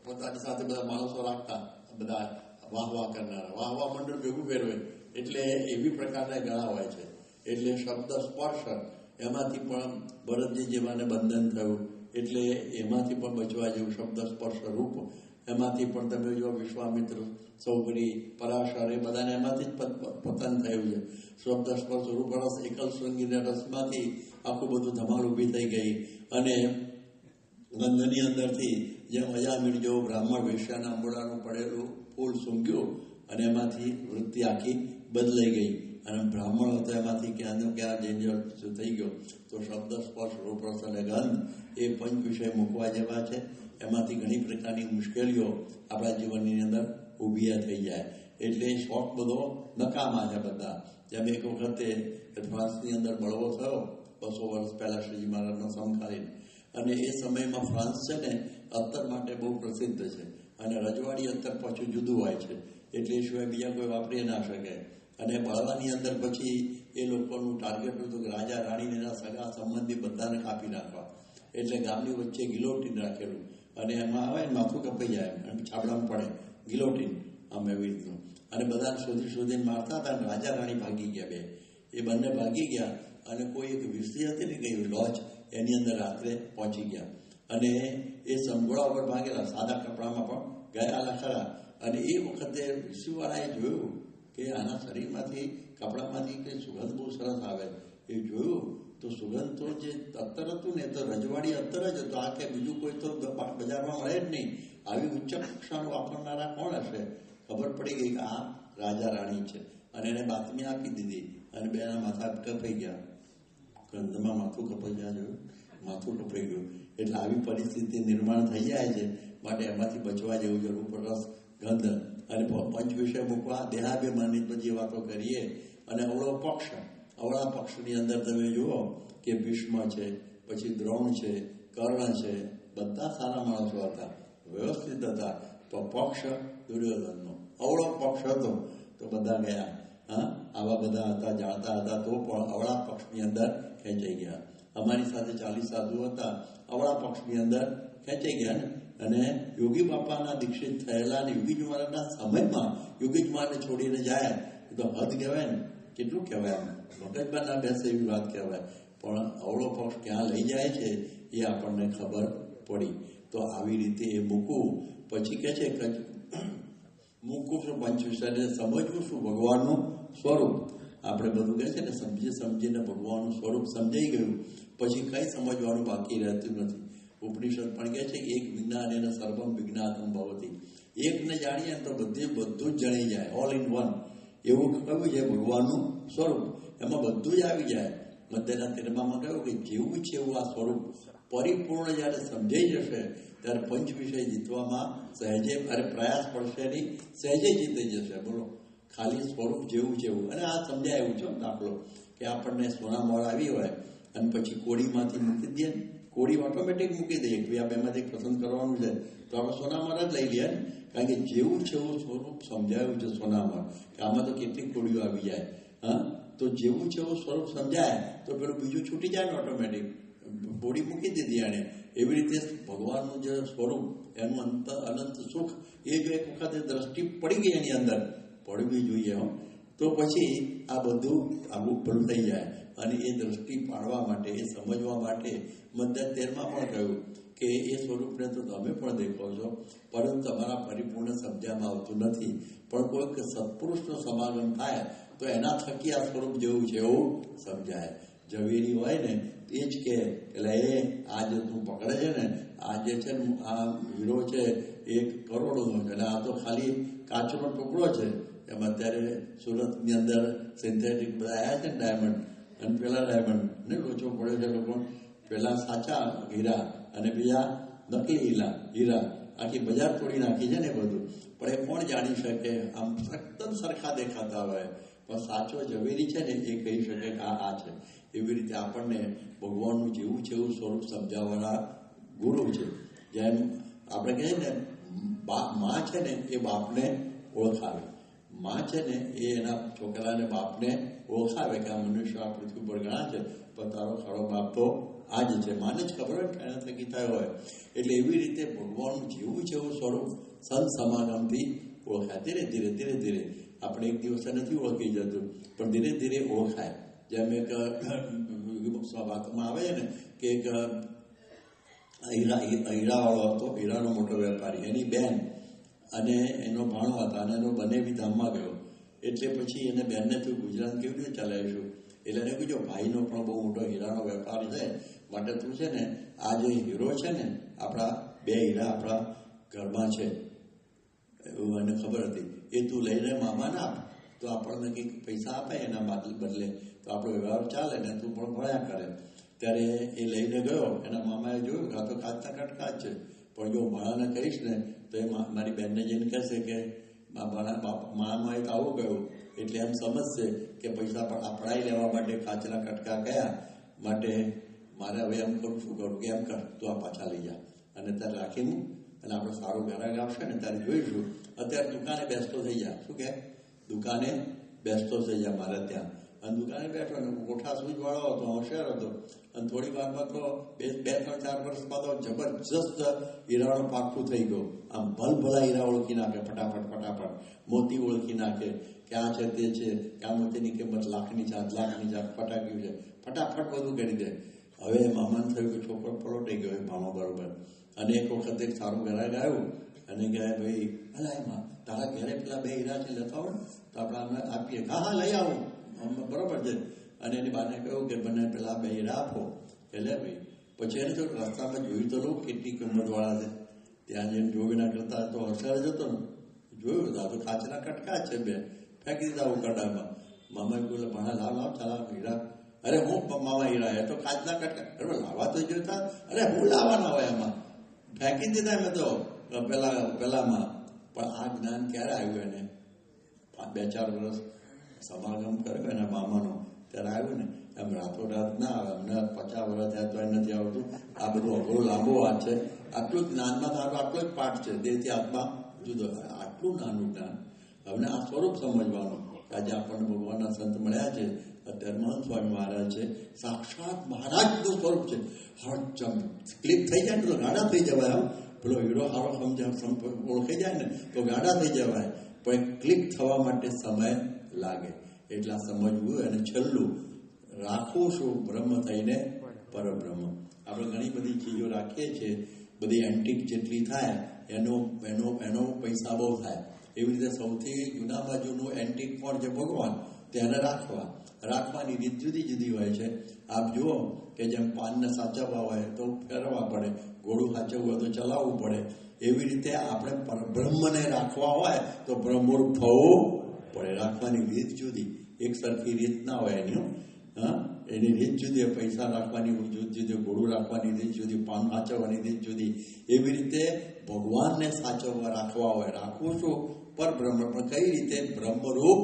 [SPEAKER 2] પોતાની સાથે બધા માણસો રાખતા, બધા વાહ કરનારા, વાહ મંડળ ભેગું ફેરવે. એટલે એવી પ્રકારના ગળા હોય છે. એટલે શબ્દ સ્પર્શ એમાંથી પણ ભરતજી જેવાને બંધન થયું, એટલે એમાંથી પણ બચવા જેવું. શબ્દ સ્પર્શ રૂપ એમાંથી પણ તમે જો વિશ્વામિત્ર, સૌગરી, પરાશર એ બધાને એમાંથી જ પતન થયું છે. શબ્દ સ્પર્શ રૂપ રસ એકલ શૃંગીના રસમાંથી આખું બધું ધમાલ ઊભી થઈ ગઈ. અને ગંધની અંદરથી જેમ અજામિળ જેવો બ્રાહ્મણ વેશ્યાના અંબોડાનું પડેલું ફૂલ સૂંઘ્યું અને એમાંથી વૃત્તિ આખી બદલાઈ ગઈ. અને બ્રાહ્મણ હતો એમાંથી ક્યાંનો ક્યાં ડેન્જર થઈ ગયો. તો શબ્દ સ્પર્શ રૂપ રસ અને ગંધ એ પંચ વિષય મૂકવા જેવા છે. એમાંથી ઘણી પ્રકારની મુશ્કેલીઓ આપણા જીવનની અંદર ઊભી થઈ જાય. એટલે શોખ બધો નકામા છે બધા. જેમ એક વખતે ફ્રાન્સની અંદર બળવો થયો 200 વર્ષ પહેલા શ્રીજી મહારાજનો સમકાલીન, અને એ સમયમાં ફ્રાન્સ છે ને અત્તર માટે બહુ પ્રસિદ્ધ છે, અને રજવાડી અત્તર પાછું જુદું હોય છે, એટલે એ સિવાય બીજા કોઈ વાપરી ના શકે. અને બળવાની અંદર પછી એ લોકોનું ટાર્ગેટ હતું કે રાજા રાણીને એના સગા સંબંધી બધાને કાપી નાખવા. એટલે ગામની વચ્ચે ગિલોટીન રાખેલું, અને એમાં આવે માથું કપાઈ જાય અને છાબડામાં પડે ગિલોટીન આમ એવી રીતનું. અને બધાને શોધીને મારતા હતા. અને રાજા રાણી ભાગી ગયા, બે એ બંને ભાગી ગયા. અને કોઈ એક વિસરી હતી ને કઈ લોજ, એની અંદર રાત્રે પહોંચી ગયા. અને એ સમગોળા ઉપર ભાગેલા, સાદા કપડામાં પણ ગયેલા ખરા. અને એ વખતે વિસરીવાળાએ જોયું કે આના શરીરમાંથી, કપડામાંથી કંઈ સુગંધ બહુ સરસ આવે. એ જોયું તો સુગંધ તો જે અત્તર હતું ને તો રજવાડી અત્તર જ હતું. આ કે બીજું કોઈ તો બજારમાં મળે જ નહીં. આવી ઉચ્ચ કક્ષાનું વાપરનારા કોણ હશે? ખબર પડી ગઈ કે આ રાજા રાણી છે. અને એને બાતમી આપી દીધી, અને બેના માથા કપાઈ ગયા. ગંધમાં માથું કપાઈ ગયા, જોયું, માથું કપાઈ ગયું. એટલે આવી પરિસ્થિતિ નિર્માણ થઈ જાય છે. માટે એમાંથી બચવા જેવું છે. રૂપ રસ ગંધ અને પંચ વિષય મૂકવા, દેહાભિમાનની બધી વાતો કરીએ. અને અવળો પક્ષ, અવળા પક્ષની અંદર તમે જુઓ કે ભીષ્મ છે, પછી દ્રોણ છે, કર્ણ છે, બધા સારા માણસો હતા, વ્યવસ્થિત હતા. તો પક્ષ દુર્યોધનનો અવળો પક્ષ હતો તો બધા ગયા. હા, આવા બધા હતા, જાણતા હતા, તો પણ અવળા પક્ષની અંદર ખેંચાઈ ગયા. અમારી સાથે 40 સાધુ હતા, અવળા પક્ષની અંદર ખેંચાઈ ગયા ને. અને યોગી બાપાના દીક્ષિત થયેલા ને યોગીજી મહારાજના સમયમાં યોગીજી મહારાજને છોડીને જાય એ તો હદ કહેવાય ને. કેટલું કહેવાય, મગજમાં ના બેસે એવી વાત કહેવાય. પણ અવળો પક્ષ ક્યાં લઈ જાય છે એ આપણને ખબર પડી. તો આવી રીતે એ મૂકવું. પછી કહે છે કે મૂકવું શું પંચ વિષયને, સમજવું શું ભગવાનનું સ્વરૂપ. આપણે બધું કહે છે ને સમજીને ભગવાનનું સ્વરૂપ સમજાઈ ગયું પછી કંઈ સમજવાનું બાકી રહેતું નથી. ઉપનિષદ પણ કહે છે કે એક વિજ્ઞાન એને સર્વમ વિજ્ઞાતમ ભવતી. એકને જાણીએ તો બધું જ જણાઈ જાય, ઓલ ઇન વન. એવું કહ્યું છે ભગવાનનું સ્વરૂપ, એમાં બધું જ આવી જાય. મધ્યના તેરમામાં કહ્યું કે જેવું છે એવું આ સ્વરૂપ પરિપૂર્ણ જ્યારે સમજાઈ જશે ત્યારે પંચ વિષય જીતવામાં સહેજે પ્રયાસ પડશે નહીં, સહેજે જીતી જશે. બોલો, ખાલી સ્વરૂપ જેવું છે એવું. અને આ સમજાય એવું છે દાખલો કે આપણને સોના મોળ આવી હોય અને પછી કોળીમાંથી મૂકી દઈએ, કોળી ઓટોમેટિક મૂકી દઈએ કે આ બેમાંથી પસંદ કરવાનું છે તો આપણે સોનામોર જ લઈ લઈએ ને. કારણ કે જેવું છે એવું સ્વરૂપ સમજાયું છે સોનામોર, કે આમાં તો કેટલીક કોળીઓ આવી જાય. હા, તો જેવું છે એવું સ્વરૂપ સમજાય તો પેલું બીજું છૂટી જાય ને ઓટોમેટિક. પૂરી મૂકી દીધી એણે. એવી રીતે ભગવાનનું જે સ્વરૂપ એનું અનંત સુખ એ જો એક વખત દ્રષ્ટિ પડી ગઈ એની અંદર, પડવી જોઈએ તો પછી આ બધું આગું પણ થઈ જાય. અને એ દ્રષ્ટિ પાડવા માટે, એ સમજવા માટે મધ્ય 13માં પણ કહ્યું કે એ સ્વરૂપને તો તમે પણ દેખો છો, પરંતુ તમારા પરિપૂર્ણ સમજવામાં આવતું નથી. પણ કોઈક સત્પુરુષનો સમાગમ થાય તો એના થકી આ સ્વરૂપ જેવું છે એવું સમજાય. ઝવેરી હોય ને એ જ કે એટલે એ આ જે તું પકડે છે ને, આ જે છે ને આ હીરો છે 1 કરોડનો છે, એટલે આ તો ખાલી કાચનો ટુકડો છે. એમાં અત્યારે સુરતની અંદર સિન્થેટિક બધા આવ્યા છે ને ડાયમંડ, અને પેલા ડાયમંડ ને લોચો પડ્યો છે લોકો. પેલા સાચા હીરા અને બીજા નકલી હીરા આખી બજાર તોડી નાખી છે ને બધું. પણ એ કોણ જાણી શકે? આમ એકદમ સરખા દેખાતા હોય, પણ સાચો ઝવેરી છે ને એ કહી શકે કે આ છે. એવી રીતે આપણને ભગવાનનું જેવું છે એવું સ્વરૂપ સમજાવવાના ગુરુ છે. જેમ આપણે કહીએ ને માં છે ને એ બાપને ઓળખાવે, માં છે ને એ એના છોકરાને બાપને ઓળખાવે કે આ મનુષ્ય આ પૃથ્વી પર ઘણા છે, પણ તારો ખરો બાપ તો આ જ છે. માને જ ખબર હોય કે એના થકી થયો હોય. એટલે એવી રીતે ભગવાનનું જેવું છે એવું સ્વરૂપ સંત સમાગમથી ઓળખાય. ધીરે ધીરે આપણે એક દિવસે નથી ઓળખી જતું, પણ ધીરે ધીરે ઓળખાય. જેમ એક વાતમાં આવે છે ને કે એક હીરાવાળો હતો, હીરાનો મોટો વેપારી, એની બેન અને એનો ભાણો હતા, અને એનો બંને બી ધામમાં ગયો. એટલે પછી એને બેનને તું ગુજરાત કેવી રીતે ચલાવીશું? એટલે એને કીધું ભાઈનો પણ બહુ મોટો હીરાનો વેપાર છે, માટે તું છે ને આ જે હીરો છે ને આપણા 2 હીરા આપણા ઘરમાં છે એવું એને ખબર હતી, એ તું લઈને મામાને આપ તો આપણને કંઈક પૈસા આપે એના બદલે, તો આપણો વ્યવહાર ચાલે ને તું પણ ભણ્યા કરે. ત્યારે એ લઈને ગયો. એના મામાએ જોયું કે આ તો કાચના કટકા જ છે, પણ જો માણાને કહીશ ને તો એ મારી બેનને જઈને કહેશે કે મામાએ તો આવું કહ્યું, એટલે એમ સમજશે કે પૈસા પણ આપણાઈ લેવા માટે કાચના કટકા કયા, માટે મારે હવે એમ કરું, શું કરું કે એમ કર તું આ પાછા લઈ જા અને ત્યારે રાખી મૂક, અને આપણે સારું ગ્રાહક આવશે ને ત્યારે જોઈશું. અત્યારે દુકાને બેસતો થઈ જા. શું કે દુકાને બેસતો થઈ જા મારે ત્યાં. અને દુકાને બેઠો ને કોઠા સ્વીચવાળો હતો, હોશિયાર હતો, અને થોડી વારમાં તો 2-3-4 વર્ષમાં તો જબરજસ્ત હીરાનો પાકું થઈ ગયો. આમ ભલભલા હીરા ઓળખી નાખે ફટાફટ, મોતી ઓળખી નાખે કે આ છે તે છે, કે આ મોતીની કિંમત લાખની છે, ફટાક્યું છે, ફટાફટ બધું કરી દે. હવે મામાને થયું કે છોકરો પલોટાઈ ગયો એ ભાણો બરોબર. અને એક વખત એક સારું ગ્રાહક આવ્યું અને કહે ભાઈ અલા એમાં તારા ઘરે પેલા 2 હીરા છે લેતા હોય તો આપણે આમને આપીએ. હા લઈ આવું, બરોબર છે. અને એની બાને કહ્યું કે મને પેલા 2 હીરા આપો. એટલે ભાઈ પછી એને જો રસ્તામાં જોયું તો લો કેટલી કિંમતવાળા છે. ત્યાં જઈને જોયું ના કરતા તો હોશિયાર જ હતો ને, જોયું તો કાચના કટકા જ છે 2, ફેંકી દીધા ઉકરડામાં. મામાએ કહ્યું ભાણા લાવ ચાલા હીરા. અરે હું મામા હીરા, એ તો કાચના કટકા. અરે લાવવા તો જોતા, અરે હું લાવવાના હોય એમાં, ફેંકી દીધા મેં તો પેલામાં. પણ આ જ્ઞાન ક્યારે આવ્યું એને? 2-4 વર્ષ સમાગમ કર્યો એના મામાનો ત્યારે આવ્યું ને. એમ રાતોરાત ના આવે. અમને 50 વર્ષ થયા તો એ નથી આવતું. આ બધું અઘરું લાંબો વાત છે. આટલું જ્ઞાનમાં તારું આટલો જ પાઠ છે, દેહથી આત્મા જુદો. આટલું નાનું જ્ઞાન. હવે આ સ્વરૂપ સમજવાનું. આજે આપણને ભગવાનના સંત મળ્યા છે. અત્યારે મહંત સ્વામી મહારાજ છે, સાક્ષાત મહારાજનું સ્વરૂપ છે. ક્લિક થઈ જાય ને તો ગાડા થઈ જવાય. પેલો હીરો સારો ઓળખાઈ જાય ને તો ગાડા થઈ જવાય, પણ ક્લિક થવા માટે સમય લાગે. એટલા સમજવું. અને છેલ્લું રાખવું શું? બ્રહ્મ થઈને પરબ્રહ્મ. આપણે ઘણી બધી ચીજો રાખીએ છીએ, બધી એન્ટિક જેટલી થાય એનો પૈસા બહુ થાય. એવી રીતે સૌથી જૂના બાજુનું એન્ટિક કોણ છે? ભગવાન. તેને રાખવાની રીત જુદી જુદી હોય છે. આપ જુઓ કે જેમ પાનને સાચવવા હોય તો ફેરવવા પડે, ઘોડું સાચવવું હોય તો ચલાવવું પડે. એવી રીતે આપણે બ્રહ્મને રાખવા હોય તો બ્રહ્મરૂપ થવું પડે. રાખવાની રીત જુદી, એક સરખી રીત ના હોય એની. એની રીત જુદી, પૈસા રાખવાની રીત જુદી, ઘોડું રાખવાની રીત જુદી, પાન સાચવવાની રીત જુદી. એવી રીતે ભગવાનને સાચવવા રાખવા હોય, રાખવું શું? પરબ્રહ્મ. પણ કઈ રીતે? બ્રહ્મરૂપ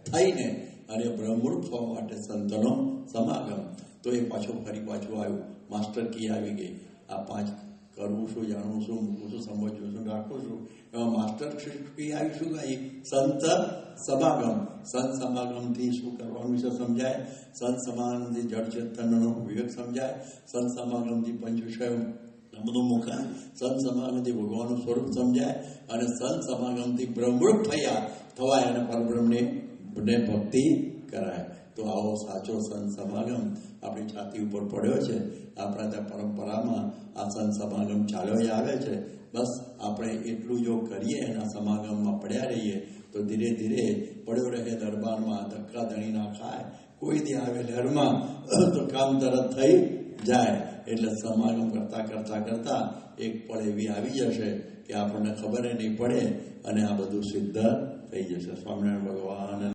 [SPEAKER 2] થઈને. અને બ્રહ્મરૂપ થવા માટે સંતનો સમાગમ. તો એ ફરી પાછું આવ્યું. માસ્ટર કી આવી ગઈ. આ 5 કરવું શું, જાણવું શું, મૂકવું શું, સમજવું શું, રાખવું શું, એમાં માસ્ટર શ્રી આવી શું કહી? સંત સમાગમ. સંત સમાગમથી શું કરવાનું છે સમજાય, સંત સમાગમથી જળ ચેતનનો વિવેક સમજાય, સંત સમાગમથી પંચ વિષયો બધું મુખાય, સંત સમાગમથી ભગવાનનું સ્વરૂપ સમજાય, અને સંત સમાગમથી બ્રહ્મરૂપ થવાય અને પરબ્રહ્મને ભક્તિ કરાય. તો આવો સાચો સંત સમાગમ આપણી છાતી ઉપર પડ્યો છે. આપણા ત્યાં પરંપરામાં આ સંત સમાગમ ચાલ્યો જ આવે છે. બસ આપણે એટલું જો કરીએ, એના સમાગમમાં પડ્યા રહીએ, તો ધીરે ધીરે પડ્યો રહે દરબારમાં, ધક્કા ધણી ના ખાય, કોઈ દી આવે લહેરમાં તો કામ તરત થઈ જાય. એટલે સમાગમ કરતા એક પળ એવી આવી જશે કે આપણને ખબર નહીં પડે અને આ બધું સિદ્ધ થઈ જશે. સ્વામિનારાયણ ભગવાન.